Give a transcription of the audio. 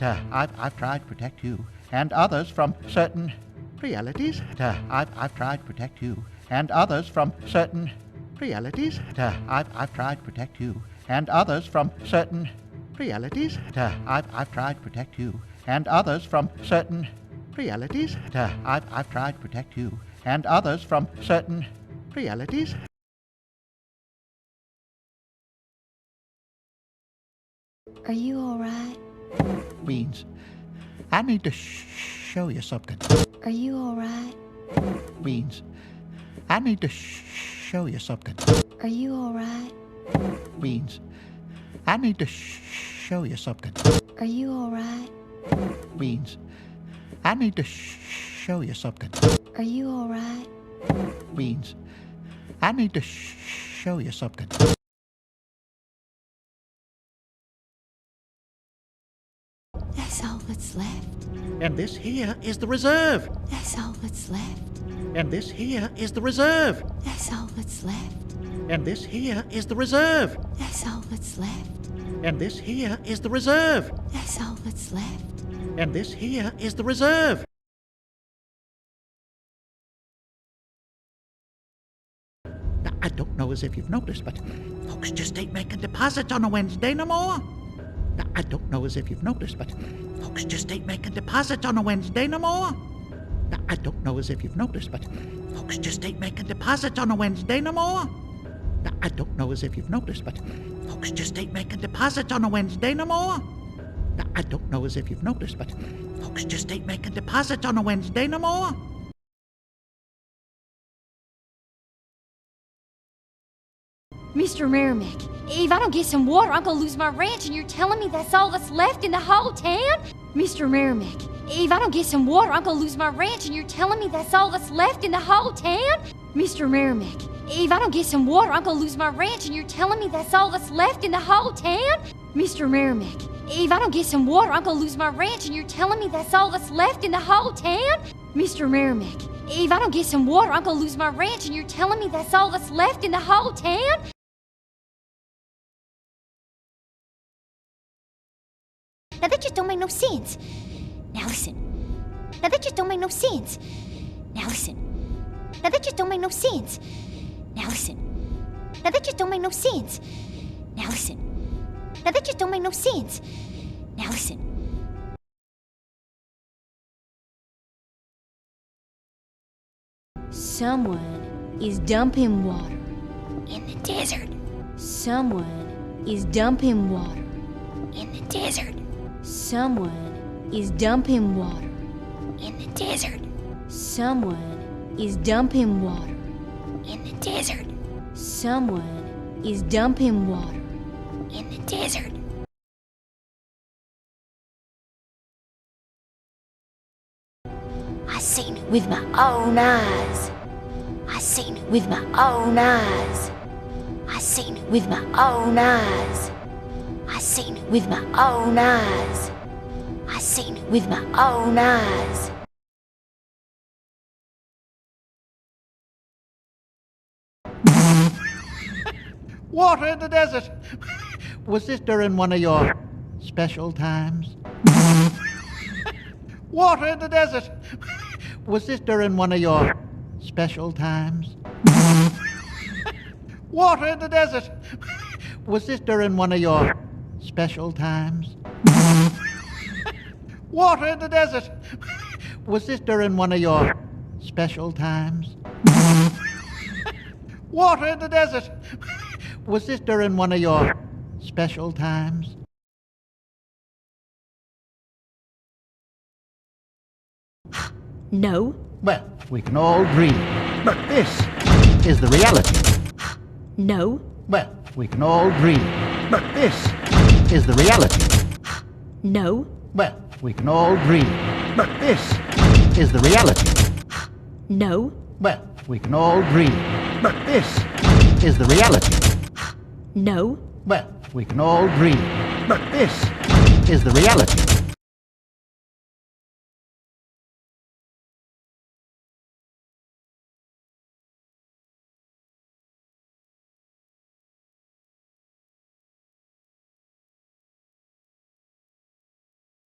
I've tried to protect you and others from certain realities. I've tried to protect you and others from certain realities. I've tried to protect you and others from certain realities. I've tried to protect you and others from certain realities. I've tried to protect you and others from certain realities. Are you all right? Beans, I need to show you something. Are you all right? Beans, I need to show you something. Are you all right? Beans, I need to show you something. Are you all right? Beans, I need to show you something. Are you all right? Beans, I need to show you something. That's all that's left. And this here is the reserve. That's all that's left. And this here is the reserve. That's all that's left. And this here is the reserve. That's all that's left. And this here is the reserve. That's all that's left. And this here is the reserve. Now, I don't know as if you've noticed, but folks just ain't making deposits on a Wednesday no more. Now, I don't know as if you've noticed, but folks just ain't making deposits on a Wednesday no more. Now, I don't know as if you've noticed, but folks just ain't making deposits on a Wednesday no more. Now, I don't know as if you've noticed, but folks just ain't making deposits on a Wednesday no more. Now, I don't know as if you've noticed, but folks just ain't making deposits on a Wednesday no more. Mr. Merrimack, if I don't get some water, I'm gonna lose my ranch, and you're telling me that's all that's left in the whole town? Mr. Merrimack, if I don't get some water, I'm gonna lose my ranch, and you're telling me that's all that's left in the whole town? Mr. Merrimack, if I don't get some water, I'm gonna lose my ranch, and you're telling me that's all that's left in the whole town? Mr. Merrimack, if I don't get some water, I'm gonna lose my ranch, and you're telling me that's all that's left in the whole town? Mr. Merrimack, if I don't get some water, I'm gonna lose my ranch, and you're telling me that's all that's left in the whole town? Now that just don't make no sense. Now listen. Now that just don't make no sense. Now listen. Now that just don't make no sense. Now listen. Now that just don't make no sense. Now listen. Now that just don't make no sense. Now listen. Someone is dumping water in the desert. Someone is dumping water in the desert. Someone is dumping water in the desert. Someone is dumping water in the desert. Someone is dumping water in the desert. I seen it with my own eyes. I seen it with my own eyes. I seen it with my own eyes. I seen it with my own eyes. I seen it with my own eyes. Water in the desert! Was this during one of your special times? Water in the desert! Was this during one of your special times? Water in the desert! Was this during one of your special times? Water in the desert! Was this during one of your special times? Water in the desert! Was this during one of your special times? No. Well, we can all dream, but this is the reality. No. Well, we can all dream, but this is the reality. No. Well, we can all dream, but this is the reality. No. Well, we can all dream, but this is the reality. No. Well, we can all dream, but this is the reality.